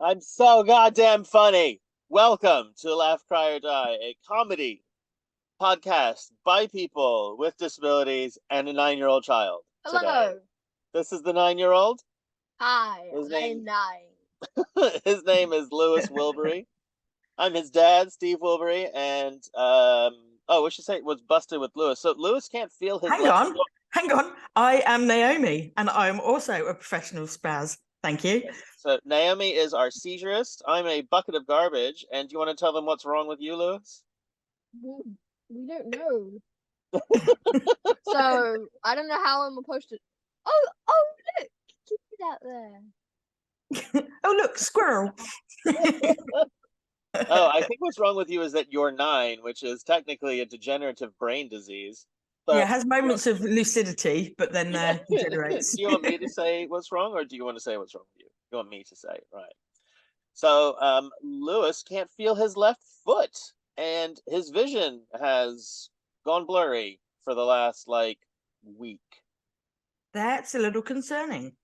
I'm so goddamn funny. Welcome to Laugh, Cry, or Die, a comedy podcast by people with disabilities and a 9-year-old child today. Hello. This is the 9-year-old. Hi, His I'm name nine. his name is Lewis Wilbury. I'm his dad, Steve Wilbury, and we should say it was busted with Lewis. So Lewis can't feel his Hang left on, hang on. I am Naomi, and I am also a professional spaz. Thank you. So Naomi is our seizurist. I'm a bucket of garbage. And do you want to tell them what's wrong with you, Lewis? We don't know. So I don't know how I'm supposed to. Oh, look, keep it out there. Oh, look, squirrel. Oh, I think what's wrong with you is that you're 9, which is technically a degenerative brain disease. Yeah, But it has moments of lucidity, but then do degenerates. you want me to say what's wrong, or do you want to say what's wrong with you? You want me to say, right? So, Lewis can't feel his left foot, and his vision has gone blurry for the last week. That's a little concerning.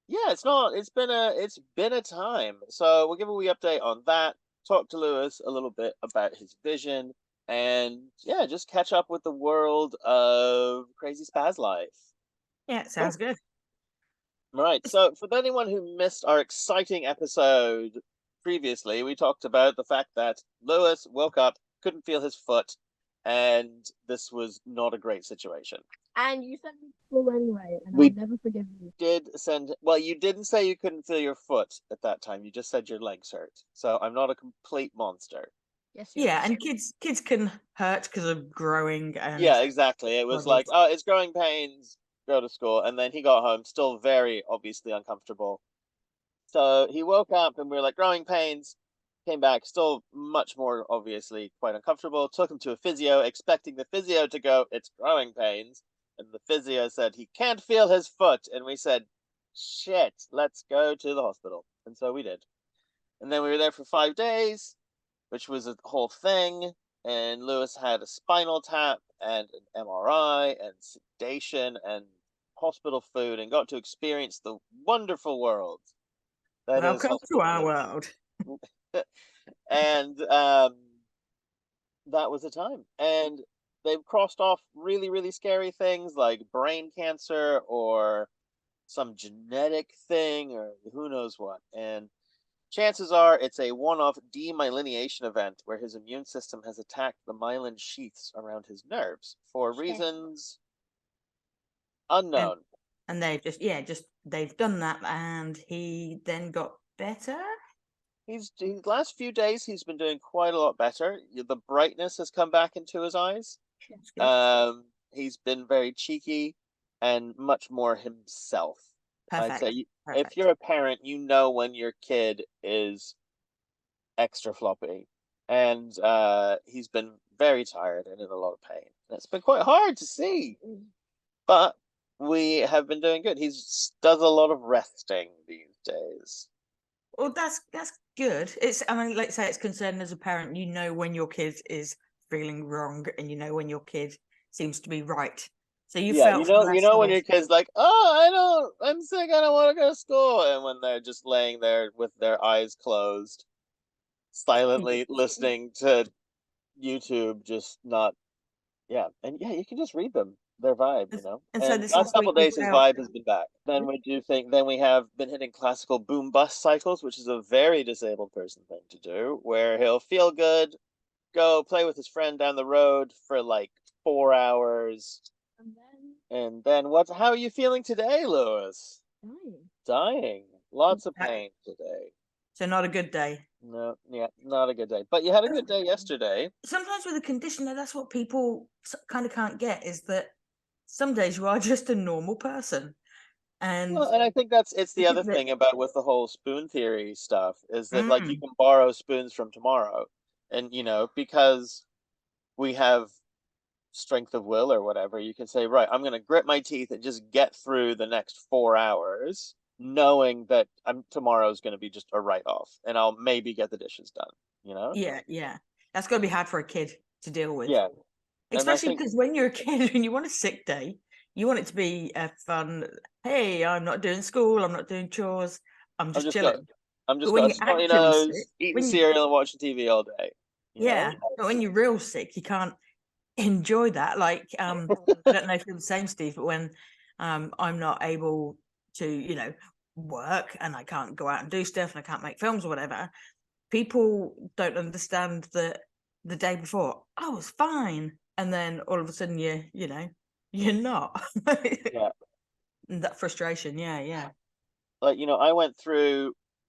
Yeah, it's not. It's been a time. So we'll give a wee update on that. Talk to Lewis a little bit about his vision, and yeah, just catch up with the world of Crazy Spaz life. Yeah, it sounds good. Right. So for anyone who missed our exciting episode previously, we talked about the fact that Lewis woke up, couldn't feel his foot, and this was not a great situation. And you sent me to school anyway, and We- I'll never forgive you. Well, you didn't say you couldn't feel your foot at that time. You just said your legs hurt. So I'm not a complete monster. Yes, you Yeah, are. and kids can hurt because of growing and Yeah, exactly. It was like, bodies. oh, it's growing pains, go to school. And then he got home, still very obviously uncomfortable. So he woke up and we were like, growing pains, came back, still much more obviously quite uncomfortable. Took him to a physio, expecting the physio to go, it's growing pains. And the physio said he can't feel his foot. And we said, shit, let's go to the hospital. And so we did. And then we were there for 5 days, which was a whole thing. And Lewis had a spinal tap and an MRI and sedation and hospital food and got to experience the wonderful world that is Welcome to hospital our living. world. And that was the time. And they've crossed off really, really scary things like brain cancer or some genetic thing or who knows what. And chances are it's a one-off demyelination event where his immune system has attacked the myelin sheaths around his nerves for reasons unknown. And they've they've done that, and he then got better. His last few days he's been doing quite a lot better. The brightness has come back into his eyes. He's been very cheeky and much more himself. Perfect. I'd say Perfect. if you're a parent, you know when your kid is extra floppy. And he's been very tired and in a lot of pain. It's been quite hard to see. But we have been doing good. He does a lot of resting these days. Well, that's good. Let's say it's concerning as a parent. You know when your kid is feeling wrong, and you know when your kid seems to be right. So you felt you know when your kid's like, oh, I'm sick, I don't want to go to school, and when they're just laying there with their eyes closed, silently listening to YouTube, just not, and you can just read them. Their vibe, you know. And so this last couple week days, his vibe has been back. Then we have been hitting classical boom bust cycles, which is a very disabled person thing to do, where he'll feel good, go play with his friend down the road for like 4 hours, and then how are you feeling today, Lewis? Dying. Lots of pain today. So not a good day. No, yeah, not a good day. But you had a good day yesterday. Sometimes with a condition, that's what people kind of can't get, is that some days you are just a normal person. And I think it's the other thing about with the whole spoon theory stuff is that like you can borrow spoons from tomorrow, and because we have strength of will or whatever, you can say, right, I'm going to grit my teeth and just get through the next 4 hours, knowing that tomorrow's going to be just a write-off, and I'll maybe get the dishes done. Yeah, that's got to be hard for a kid to deal with. Yeah, especially because when you're a kid and you want a sick day, you want it to be a fun, hey, I'm not doing school, I'm not doing chores, I'm just chilling. I'm just But when got a you're snotty actually sick, nose, eating when you cereal and watching TV all day. You know? yeah, but when you're real sick, you can't enjoy that. Like, I don't know if you're the same, Steve, but when I'm not able to, work and I can't go out and do stuff and I can't make films or whatever, people don't understand that the day before, I was fine. And then all of a sudden you're not. Yeah. That frustration, yeah. Like,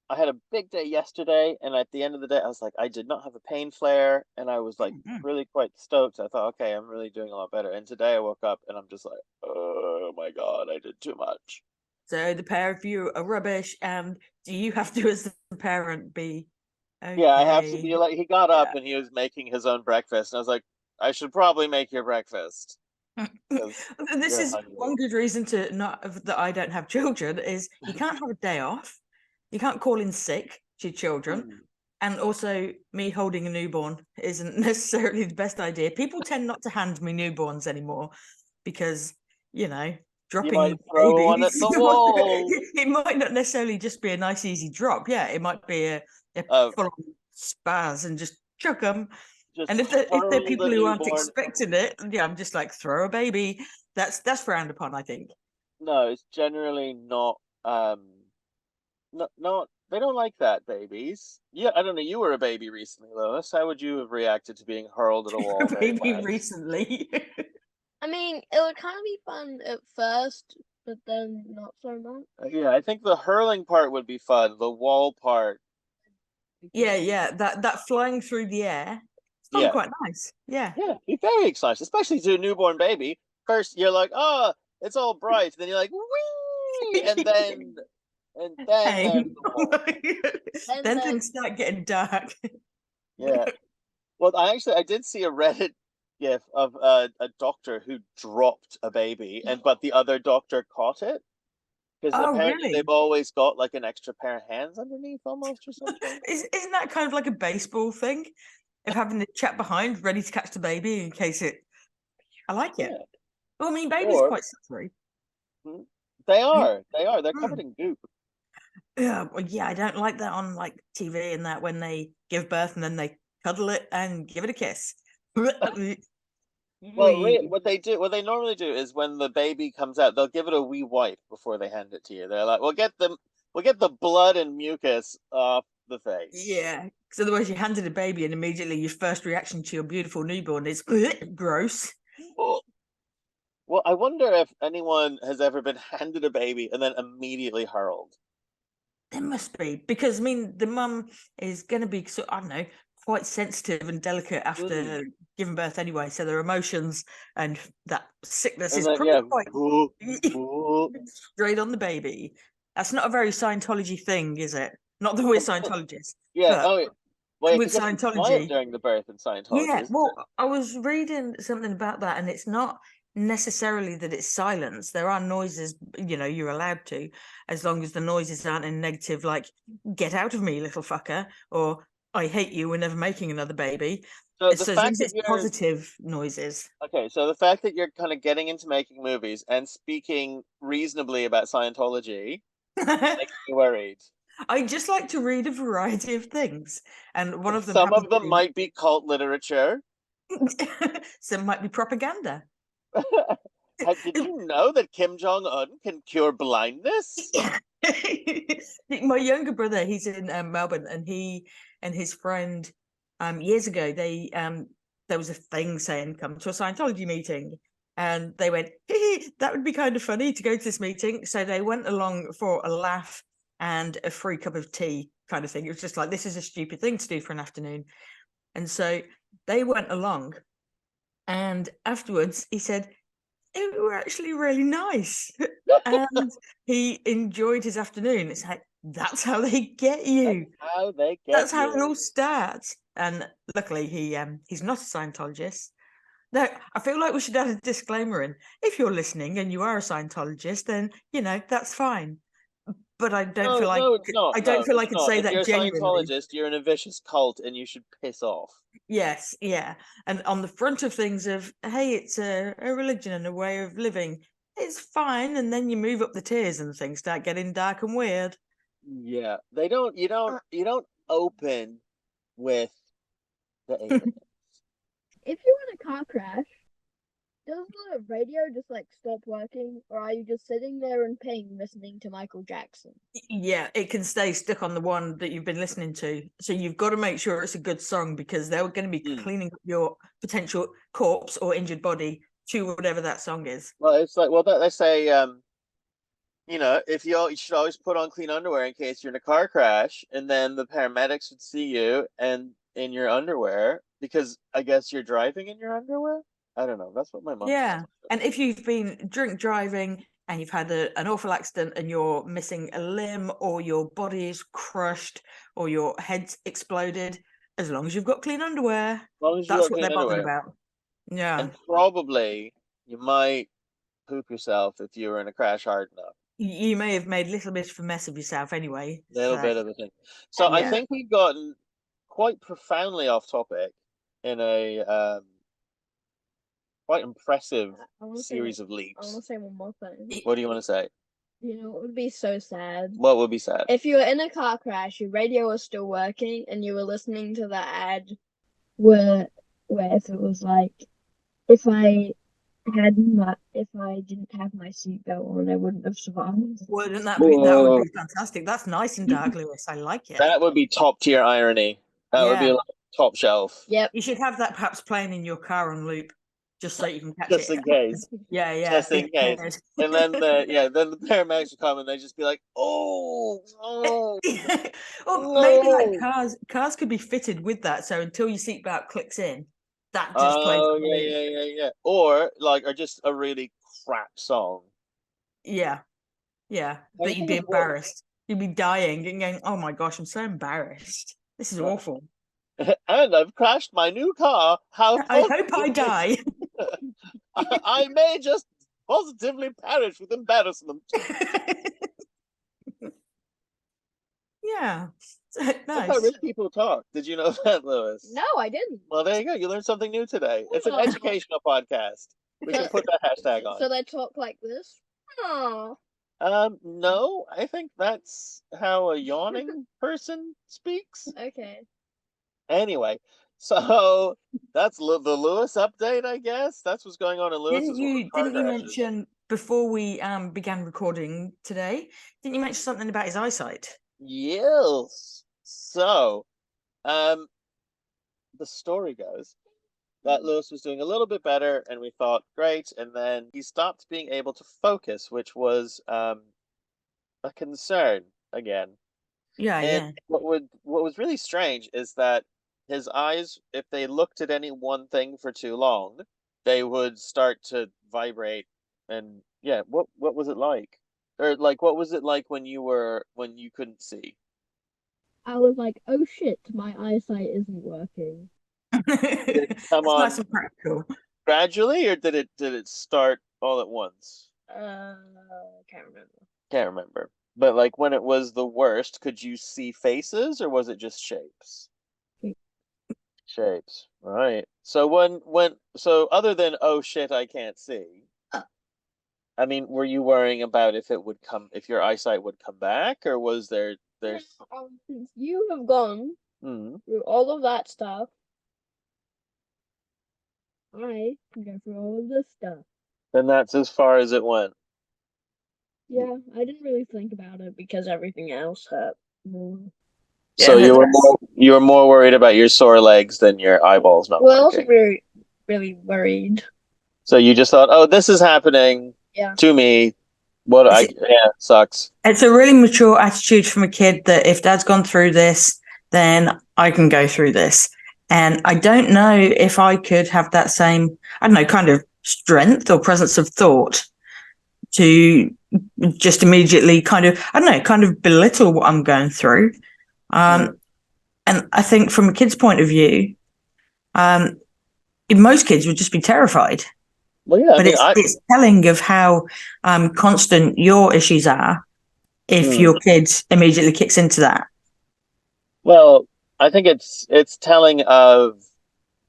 I had a big day yesterday, and at the end of the day, I was like, I did not have a pain flare, and I was like Mhm. really quite stoked. I thought, okay, I'm really doing a lot better. And today I woke up and I'm just like, oh my God, I did too much. So the pair of you are rubbish, and do you have to, as the parent, be Yeah, I have to okay? be like, he got Yeah. up and he was making his own breakfast, and I was like, I should probably make your breakfast because This you're is one hungry. good reason to not that I don't have children is you can't have a day off, you can't call in sick to your children, Hmm. and also me holding a newborn isn't necessarily the best idea. People tend not to hand me newborns anymore because you know You might dropping throw one at babies the wall. it might not necessarily just be a nice easy drop. Yeah, it might be a Uh, full on spaz and just chuck them. just And if they're hurl the people who aren't newborn. expecting it, yeah, I'm just like throw a baby. That's frowned upon, I think. No, it's generally not. Not they don't like that, babies. Yeah, I don't know. You were a baby recently, Lois. How would you have reacted to being hurled at a wall very Maybe fast? recently. I mean, it would kind of be fun at first, but then not so much. Yeah, I think the hurling part would be fun. The wall part, Yeah. That flying through the air, it's probably yeah, quite nice. Yeah. yeah, be very exciting, especially to a newborn baby. First, you're like, oh, it's all bright. Then you're like, wee, and then Hey. there's the wall. Then Then there's things start getting dark. Yeah. Well, I did see a Reddit gif of a doctor who dropped a baby, and but the other doctor caught it. Because Oh, apparently they've really? always got like an extra pair of hands underneath almost or something. Isn't that kind of like a baseball thing of having the chap behind ready to catch the baby in case it? I like it. Yeah. Well, I mean, babies are Or quite slippery. hmm, they You, are. They are. They're mm, covered in goop. yeah, well, yeah, I don't like that on like TV and that when they give birth and then they cuddle it and give it a kiss. Well, We- what they normally do is when the baby comes out, they'll give it a wee wipe before they hand it to you. They're like, we'll get the blood and mucus off the face. Yeah, because otherwise you handed a baby and immediately your first reaction to your beautiful newborn is gross. Oh, well, I wonder if anyone has ever been handed a baby and then immediately hurled. There must be because I mean the mum is going to be I don't know quite sensitive and delicate Mm. after giving birth anyway, so their emotions and that sickness And is then probably yeah, quite boo, boo. straight on the baby. That's not a very Scientology thing, is it? Not that we're Scientologists, Yeah. but Oh, yeah. Well, yeah, with because you have to be quiet Scientology, during the birth in Scientology, yeah. isn't Well, it? I was reading something about that, and it's not necessarily that it's silence. There are noises, you're allowed to, as long as the noises aren't in negative, like "get out of me, little fucker," or "I hate you, we're never making another baby." So the So as long fact as that it's you're positive noises. okay, so the fact that you're kind of getting into making movies and speaking reasonably about Scientology makes me worried. I just like to read a variety of things, and one of them Some happens of them to might be cult literature. be some might be propaganda. Did you know that Kim Jong Un can cure blindness? My younger brother, he's in Melbourne, and he and his friend, years ago, they there was a thing saying come to a Scientology meeting, and they went, that would be kind of funny to go to this meeting. So they went along for a laugh and a free cup of tea, kind of thing. It was just like this is a stupid thing to do for an afternoon, and so they went along, and afterwards he said it were actually really nice. And he enjoyed his afternoon. It's like, that's how they get That's you. how they get That's how it you. all starts. And luckily he's not a Scientologist. No, I feel like we should add a disclaimer in. If you're listening and you are a Scientologist, then that's fine. But No, no, it's not. I don't No, feel I it's could not. say If you're that a genuinely. Scientologist, you're in a vicious cult and you should piss off. Yes, yeah. And on the front of things of, hey, it's a religion and a way of living, it's fine. And then you move up the tiers and things start getting dark and weird. Yeah, they don't. You don't open with the alien. If you're in a car crash, does the radio just like stop working, or are you just sitting there in pain listening to Michael Jackson? Yeah, it can stay stuck on the one that you've been listening to. So you've got to make sure it's a good song because they're going to be Mm. cleaning up your potential corpse or injured body to whatever that song is. Well, it's like they say if you should always put on clean underwear in case you're in a car crash, and then the paramedics would see you and in your underwear because I guess you're driving in your underwear. I don't know. That's what my mom. Yeah. And if you've been drink driving and you've had an awful accident and you're missing a limb or your body is crushed or your head's exploded, as long as you've got clean underwear, As long as you that's got what clean they're bothered underwear, about. Yeah. and probably you might poop yourself if you were in a crash hard enough. You may have made a little bit of a mess of yourself anyway. Little So, bit of a thing. So I yeah. think we've gotten quite profoundly off topic in a quite impressive series of I want leaps. to say one more thing. What do you want to say? You know, it would be so sad. What would be sad? If you were in a car crash, your radio was still working, and you were listening to the ad where if it was like, if I didn't have my seatbelt on, I wouldn't have survived. Wouldn't that would Whoa. be fantastic? That's nice and dark, Lewis. I like it. That would be top tier irony. That would be Yeah. like top shelf. Yep. You should have that perhaps playing in your car on loop, just so you can catch Just it. in case. Yeah, Just in case. And then the paramedics would come and they just be like, oh, oh, Or maybe like no. cars could be fitted with that. So until your seatbelt clicks in, that just plays Oh on the loop. yeah. Or just a really crap song. Yeah, I but you'd think be it's what embarrassed. You'd be dying and going, "Oh my gosh, I'm so embarrassed. This is awful. and I've crashed my new car. How I fun hope I would die." I may just positively perish with embarrassment. Yeah, That's how nice. rich people talk. Did you know that, Lewis? No, I didn't. Well, there you go. You learned something new today. It's an Oh. educational podcast. We can put that hashtag on. So they talk like this. Oh. No, I think that's how a yawning person speaks. Okay. Anyway, so that's the Lewis update, I guess. That's what's going on in Lewis's world. Didn't you mention before we began recording today? Didn't you mention something about his eyesight? Yes. So, the story goes that Lewis was doing a little bit better, and we thought, great. And then he stopped being able to focus, which was a concern again. Yeah, And what was really strange is that his eyes, if they looked at any one thing for too long, they would start to vibrate. And yeah, what was it like? Or like, what was it like when you couldn't see? I was like, oh shit, my eyesight isn't working. Did it That's come on nice and practical. gradually, or did it start all at once? Can't remember. Can't remember. But like when it was the worst, could you see faces or was it just shapes? Shapes. Right. So so other than oh shit, I can't see. I mean, were you worrying about if your eyesight would come back, or was there's Since you have gone hmm. through all of that stuff, I can go through all of this stuff. Then that's as far as it went. Yeah, I didn't really think about it because everything else hurt more. So Yeah, you were more worried about your sore legs than your eyeballs not Well, I was working. really, really worried. So you just thought, oh, this is happening Yeah. to me. Sucks. it's a really mature attitude from a kid that if dad's gone through this, then I can go through this. And I don't know if I could have that same, I don't know, kind of strength or presence of thought to just immediately kind of belittle what I'm going through. And I think from a kid's point of view, most kids would just be terrified. Well, yeah, but it's telling of how constant your issues are if your kid immediately kicks into that. Well, I think it's telling of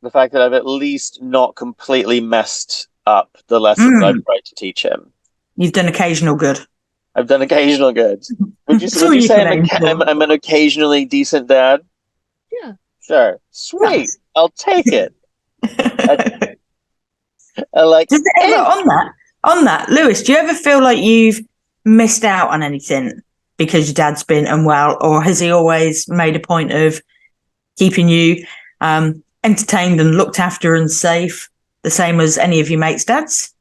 the fact that I've at least not completely messed up the lessons I've tried to teach him. You've done occasional good. I've done occasional good. Would you That's all would you you say can aim for. I'm an occasionally decent dad? Yeah. Sure. Sweet. Yes. I'll take it. I, I like Does it ever and on that, Lewis, do you ever feel like you've missed out on anything because your dad's been unwell, or has he always made a point of keeping you entertained and looked after and safe, the same as any of your mates' dads?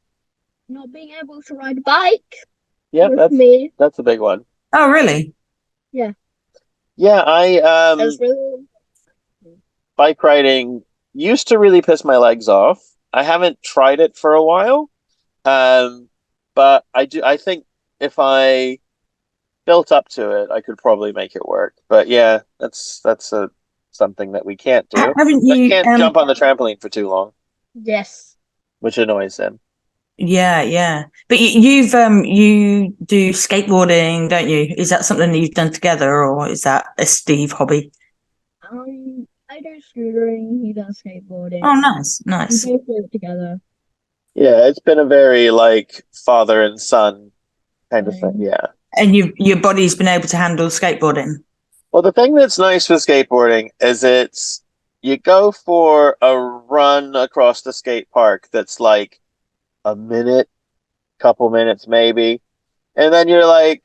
Not being able to ride a bike yeah, with me. that's a big one. Oh, really? Yeah. Yeah, I That's really bike riding used to really piss my legs off. I haven't tried it for a while. But I think if I built up to it, I could probably make it work. But yeah, that's a something that we can't do. Haven't I you? can't jump on the trampoline for too long, yes. which annoys him. Yeah, yeah. But you do skateboarding, don't you? Is that something that you've done together, or is that a Steve hobby? I do scootering, he does skateboarding. Oh, nice, We nice. both do it together. Yeah, it's been a very like father and son kind of thing. Yeah. And your body's been able to handle skateboarding. Well, the thing that's nice with skateboarding is you go for a run across the skate park that's like a minute, couple minutes maybe, and then you're like,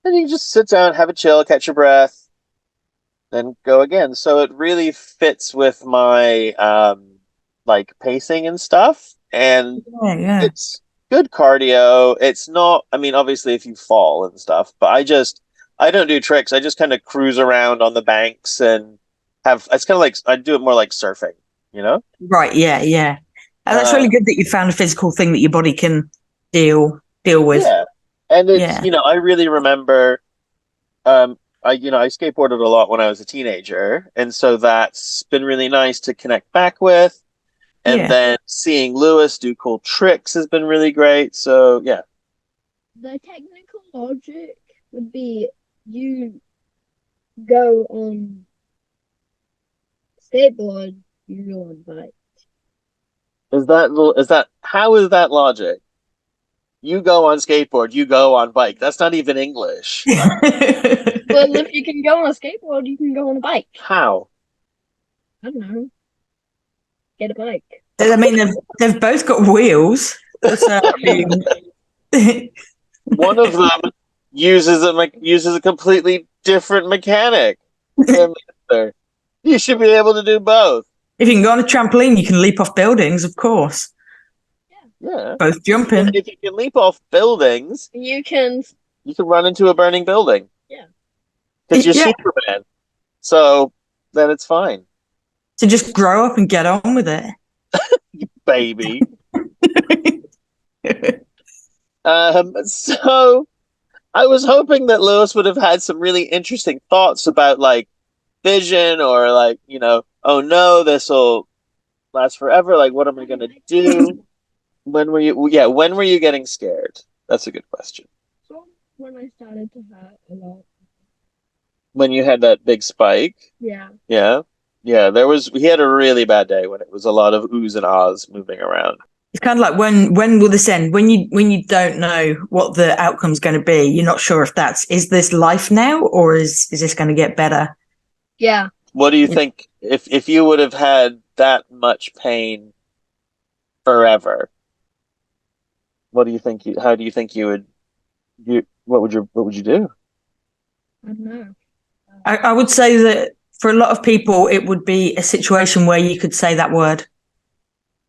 then you just sit down, have a chill, catch your breath, then go again. So it really fits with my like pacing and stuff, and Yeah, yeah. it's good cardio. It's not, I mean, obviously if you fall and stuff, but I don't do tricks. I just kind of cruise around on the banks and have it's kind of like I do it more like surfing, you know? Right, yeah, yeah. That's Uh really good that you found a physical thing that your body can deal with. yeah. And it's, Yeah, I really remember I skateboarded a lot when I was a teenager, and so that's been really nice to connect back with. And yeah. then seeing Lewis do cool tricks has been really great. So yeah. The technical logic would be you go on skateboard, you go on bike. Is that how is that logic? You go on skateboard, you go on bike. That's not even English. Well, if you can go on a skateboard, you can go on a bike. How? I don't know. Get a bike. I mean, they've both got wheels. So, I mean, One of them uses a completely different mechanic than the other. You should be able to do both. if you can go on a trampoline, you can leap off buildings, of course. Yeah. Both jumping. If you can leap off buildings, You can. you can run into a burning building. Yeah. Because you're Yeah. Superman. So then it's fine, So just grow up and get on with it. baby. So I was hoping that Lewis would have had some really interesting thoughts about like vision or like, oh no, this will last forever. Like, what am I gonna do? When were you getting scared? That's a good question. So when I started to hurt a lot. When you had that big spike? Yeah. Yeah. Yeah, he had a really bad day when it was a lot of oohs and ahs moving around. It's kind of like when will this end? When you don't know what the outcome's going to be, you're not sure if is this life now or is this going to get better? Yeah. What do you think if you would have had that much pain forever? What do you think how do you think what would you do? I don't know. I would say that for a lot of people, it would be a situation where you could say that word.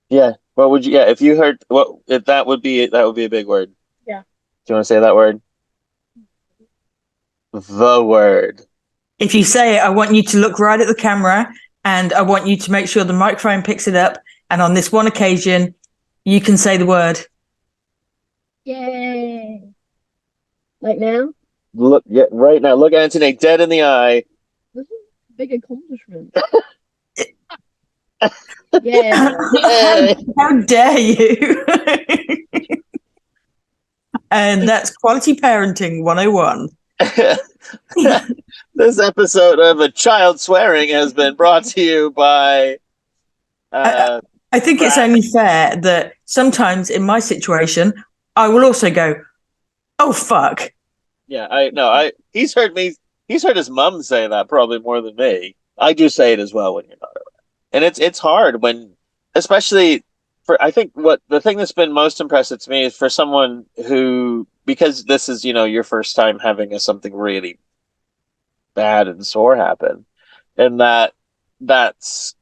Yeah. What would you if you heard what if that would be a big word. Yeah. Do you want to say that word? The word. If you say it, I want you to look right at the camera and I want you to make sure the microphone picks it up. And on this one occasion, you can say the word. Yay. Like now? Look, right now. Look Anthony dead in the eye. This is a big accomplishment. Yeah. How dare you? And that's quality parenting 101. This episode of A Child Swearing has been brought to you by I think it's only fair that sometimes in my situation, I will also go, oh, fuck. Yeah, I no, I he's heard me. He's heard his mom say that probably more than me. I do say it as well when you're not around, and it's hard when, especially for. I think what the thing that's been most impressive to me is for someone who, because this is your first time having something really bad and sore happen, and that's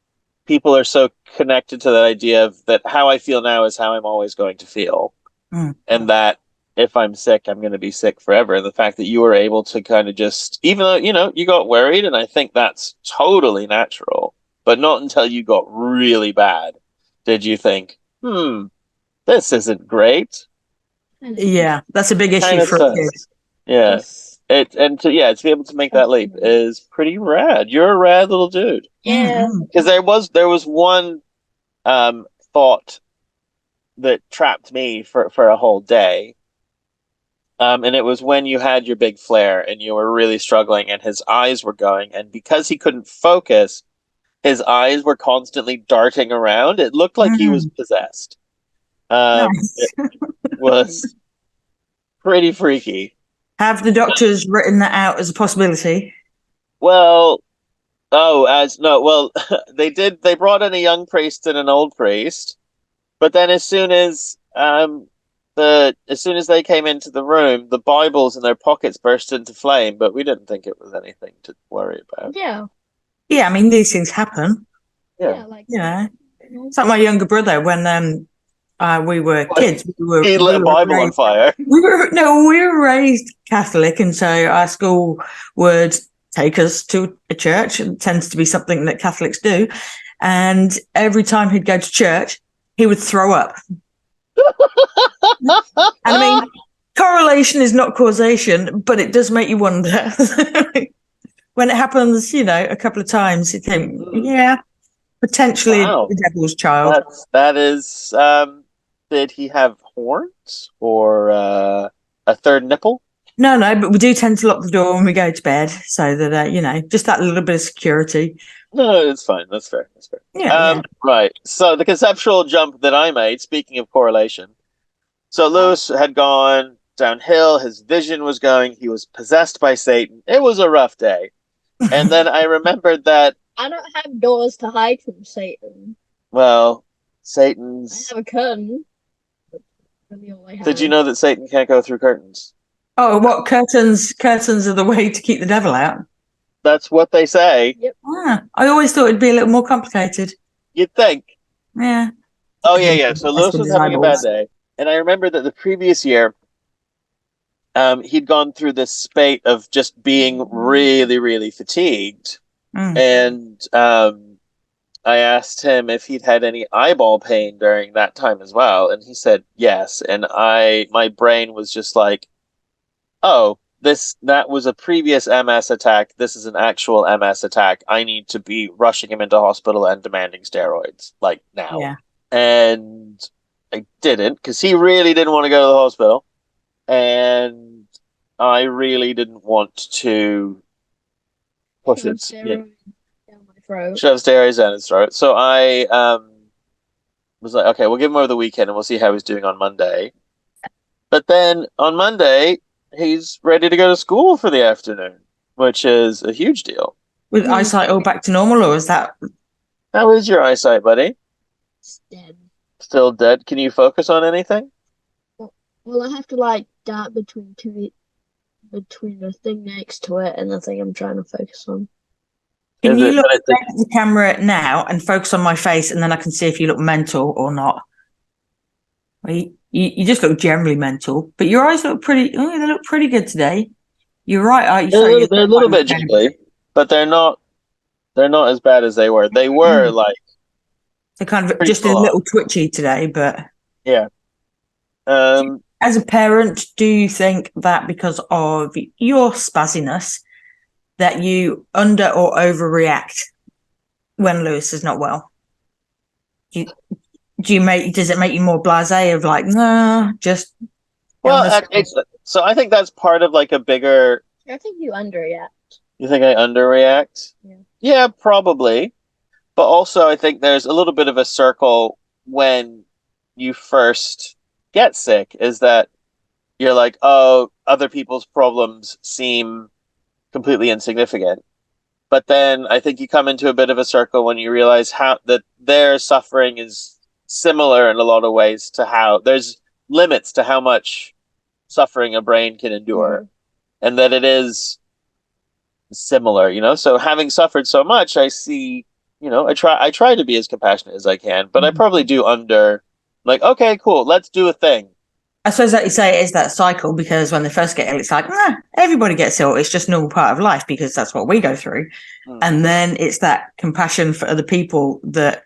people are so connected to that idea of that how I feel now is how I'm always going to feel, Mm. and that if I'm sick, I'm going to be sick forever. And the fact that you were able to kind of just, even though, you got worried, and I think that's totally natural, but not until you got really bad did you think, this isn't great. Yeah, that's a big issue Kind of for a kid. sucks. Yeah. Yes. To be able to make that leap Definitely. is pretty rad. You're a rad little dude. Yeah. Mm-mm. Because there was one thought that trapped me for a whole day. And it was when you had your big flare and you were really struggling and his eyes were going. And because he couldn't focus, his eyes were constantly darting around. It looked like he was Mm. possessed. Nice. It was pretty freaky. Have the doctors written that out as a possibility? Well, oh, as no, well, they did. They brought in a young priest and an old priest, but then as soon as they came into the room, the Bibles in their pockets burst into flame. But we didn't think it was anything to worry about. Yeah. Yeah, I mean these things happen. Yeah, Yeah. Like. You know, it's like my younger brother when we were like, kids. We were he lit we a were Bible on raised fire. we were raised Catholic, and so our school would take us to a church. It tends to be something that Catholics do, and every time he'd go to church, he would throw up. And I mean, correlation is not causation, but it does make you wonder. When it happens, a couple of times, you think, yeah, potentially Wow, the devil's child. that is. Did he have horns or a third nipple? No, no, but we do tend to lock the door when we go to bed so that, just that little bit of security. No, it's fine. That's fair. That's fair. Yeah, yeah. Right. So the conceptual jump that I made, speaking of correlation, so Lewis had gone downhill. His vision was going. He was possessed by Satan. It was a rough day. And then I remembered that, I don't have doors to hide from Satan. well, I Satan's. have a curtain. That's really all I have. Did you know that Satan can't go through curtains? Oh, what curtains? Curtains are the way to keep the devil out. That's what they say. Yep. Ah, I always thought it'd be a little more complicated. You'd think. Yeah. Oh, yeah, yeah. So Mess Lewis with was his having a bad eyeballs. day. And I remember that the previous year, he'd gone through this spate of just being really, really fatigued. Mm. And I asked him if he'd had any eyeball pain during that time as well, and he said yes. And my brain was just like, oh, that was a previous MS attack. This is an actual MS attack. I need to be rushing him into hospital and demanding steroids like now. Yeah. And I didn't because he really didn't want to go to the hospital, and I really didn't want to push Shove it. steroids down my throat. Shove steroids down his throat. So I was like, okay, we'll give him over the weekend and we'll see how he's doing on Monday. But then on Monday, he's ready to go to school for the afternoon, which is a huge deal. With eyesight all back to normal, or is that? How is your eyesight, buddy? It's dead. Still dead? Can you focus on anything? Well, I have to like dart between the thing next to it and the thing I'm trying to focus on. Can Is you it? look But it's at the camera now and focus on my face, and then I can see if you look mental or not? Well, you just look generally mental, but your eyes look pretty. Oh, they look pretty good today. You're right. they're a Sorry, little, they're a little bit jiggly, but they're not. They're not as bad as they were. They were like they're kind of pretty just a full on. little twitchy today, but. Yeah. As a parent, do you think that because of your spazziness that you under or overreact when Lewis is not well? Does it make you more blasé of like, nah, just Well, so I think that's part of like a bigger. I think you underreact. You think I underreact? Yeah. Yeah, probably. But also, I think there's a little bit of a circle when you first get sick, is that you're like, oh, other people's problems seem completely insignificant. But then I think you come into a bit of a circle when you realize how that their suffering is similar in a lot of ways to how there's limits to how much suffering a brain can endure, and that it is similar, So having suffered so much, I see, I try to be as compassionate as I can, but I probably do like, okay, cool, let's do a thing. I suppose, like you say, it is that cycle, because when they first get ill, it's like, everybody gets ill. It's just normal part of life because that's what we go through. And then it's that compassion for other people, that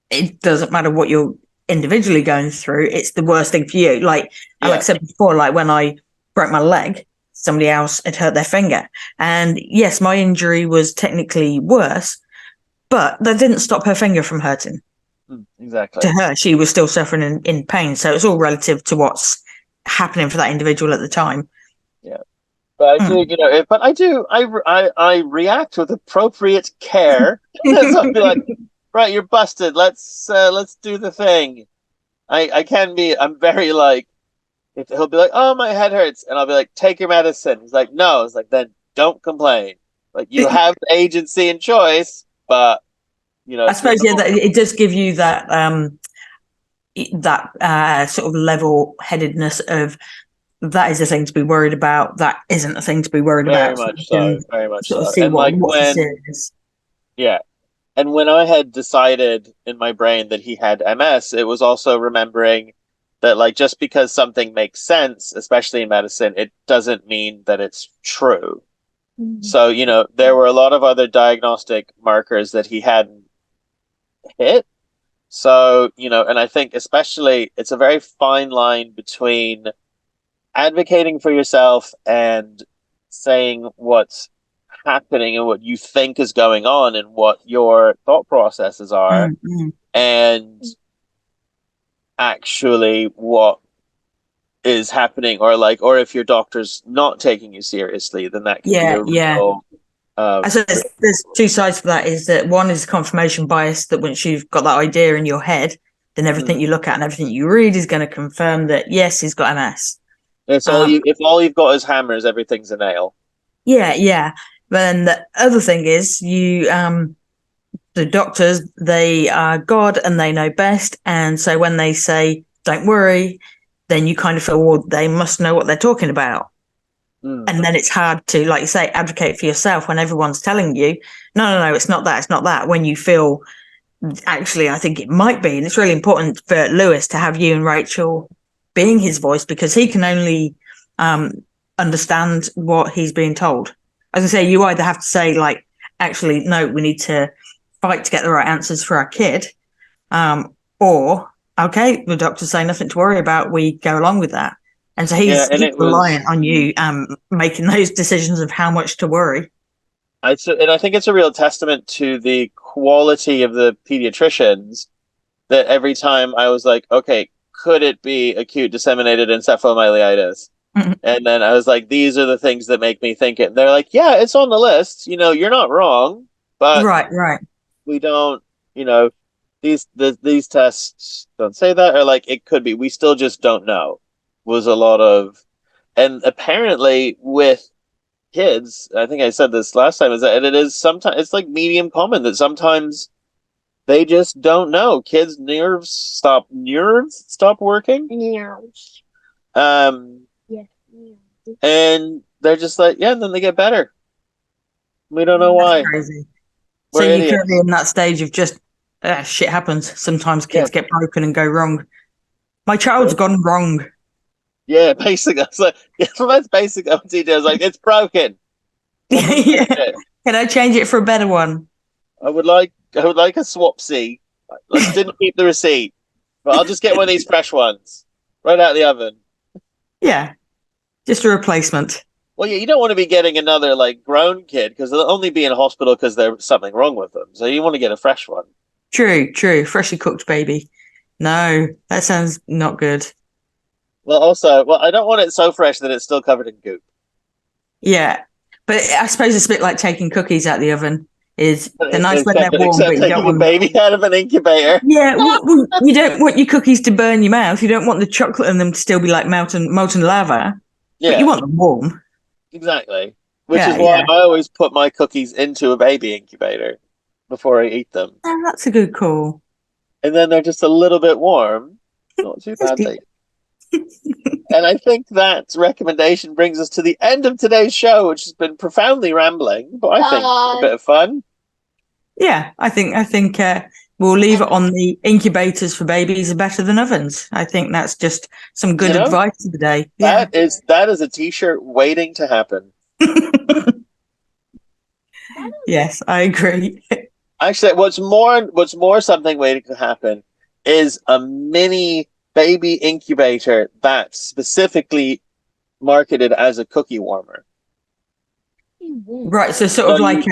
it doesn't matter what you're individually going through. It's the worst thing for you. Like Alex said before, like when I broke my leg, somebody else had hurt their finger. And yes, my injury was technically worse, but that didn't stop her finger from hurting. Exactly. To her, she was still suffering in pain. So it's all relative to what's happening for that individual at the time. Yeah. But I do, but I react with appropriate care. So I'll be like, right, you're busted. Let's do the thing. I'm very like, if he'll be like, oh, my head hurts, and I'll be like, take your medicine. He's like, no. It's like, then don't complain. Like, you have agency and choice, but I suppose it does give you that sort of level-headedness of, that is a thing to be worried about, that isn't a thing to be worried very about. much so, very much sort so. of see And like what's when, serious. yeah, and when I had decided in my brain that he had MS, it was also remembering that, like, just because something makes sense, especially in medicine, it doesn't mean that it's true. So, there were a lot of other diagnostic markers that he hadn't hit. So, and I think especially it's a very fine line between advocating for yourself and saying what's happening and what you think is going on and what your thought processes are, and actually what is happening, or if your doctor's not taking you seriously, then that can be a real so there's two sides for that. Is that one is confirmation bias, that once you've got that idea in your head, then everything you look at and everything you read is going to confirm that yes, he's got MS. It's if all you've got is hammers, everything's a nail. Yeah. Then the other thing is the doctors, they are God and they know best, and so when they say don't worry, then you kind of feel, well, they must know what they're talking about. And then it's hard to, like you say, advocate for yourself when everyone's telling you, no, it's not that. When you feel, actually, I think it might be. And it's really important for Lewis to have you and Rachel being his voice, because he can only understand what he's being told. As I say, you either have to say, like, actually, no, we need to fight to get the right answers for our kid, or, okay, the doctors say nothing to worry about, we go along with that. And so he's reliant on you making those decisions of how much to worry. And I think it's a real testament to the quality of the pediatricians that every time I was like, okay, could it be acute disseminated encephalomyelitis? And then I was like, these are the things that make me think it. And they're like, yeah, it's on the list. You're not wrong, but right. We don't, these tests don't say that, or like it could be. We still just don't know. Was a lot of, and apparently with kids, I think I said this last time, is that it is sometimes it's like medium common that sometimes they just don't know. Kids' nerves stop working. Nerves. Yeah. And they're just like, yeah, and then they get better. We don't know why. That's crazy. We're so idiots. You're currently in that stage of just shit happens. Sometimes kids get broken and go wrong. My child's gone wrong. Yeah, basically. So, that's basically what he does. Like, it's broken. Yeah. Can I change it for a better one? I would like a swapsy. Like, didn't keep the receipt, but I'll just get one of these fresh ones right out of the oven. Yeah, just a replacement. Well, yeah, you don't want to be getting another like grown kid because they'll only be in hospital because there's something wrong with them. So you want to get a fresh one. True. Freshly cooked baby. No, that sounds not good. Well, I don't want it so fresh that it's still covered in goop. Yeah, but I suppose it's a bit like taking cookies out of the oven. They're nice when they're warm, except but you taking don't want a baby out of an incubator. Yeah, you don't want your cookies to burn your mouth. You don't want the chocolate in them to still be like molten lava. But Yeah, you want them warm. exactly. Which is Yeah, why yeah. I always put my cookies into a baby incubator before I eat them. Oh, that's a good call. And then they're just a little bit warm. Not too That's badly. And I think that recommendation brings us to the end of today's show, which has been profoundly rambling, but I think a bit of fun. Yeah, I think we'll leave it on the incubators for babies are better than ovens. I think that's just some good You know, advice of the day. Yeah. that is a t-shirt waiting to happen. Yes, I agree. Actually, what's more something waiting to happen is a mini baby incubator that's specifically marketed as a cookie warmer. Right, so sort So of like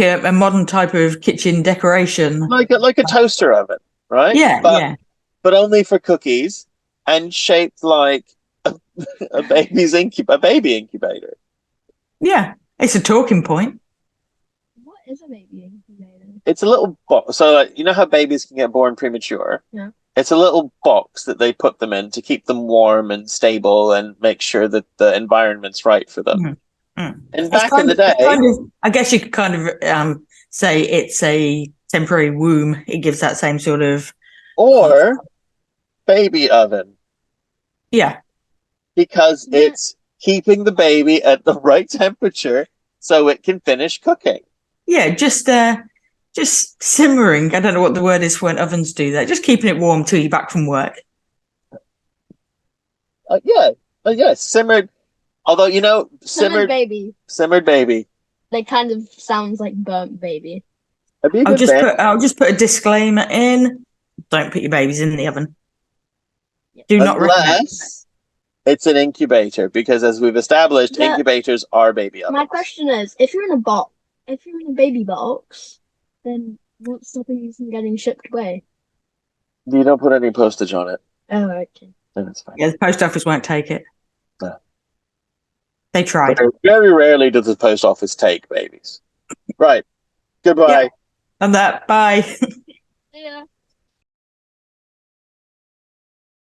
a modern type of kitchen decoration. like a toaster oven, right? Yeah, yeah. But only for cookies and shaped like a baby incubator. Yeah. It's a talking point. What is a baby incubator? It's a little box. So like, you know how babies can get born premature? Yeah. It's a little box that they put them in to keep them warm and stable and make sure that the environment's right for them. Mm, mm. And It's back in the day, kind of I guess you could kind of say it's a temporary womb. It gives that same sort of or baby oven, yeah. because Yeah. it's keeping the baby at the right temperature so it can finish cooking. Yeah, just simmering. I don't know what the word is for when ovens do that. Just keeping it warm till you're back from work. Yeah, yeah, simmered. Although Simmered baby. simmered baby. They kind of sounds like burnt baby. That'd be a good band. I'll just put a disclaimer in. Don't put your babies in the oven. Do not recommend. Unless it's an incubator, because as we've established, But incubators are baby ovens. my question is, if you're in a baby box, then what's stopping you from getting shipped away? You don't put any postage on it, Oh, okay. then it's fine. Yeah, the post office won't take it. No. They tried. Very, very rarely does the post office take babies. Right. Goodbye. Yeah. And that, bye. Yeah.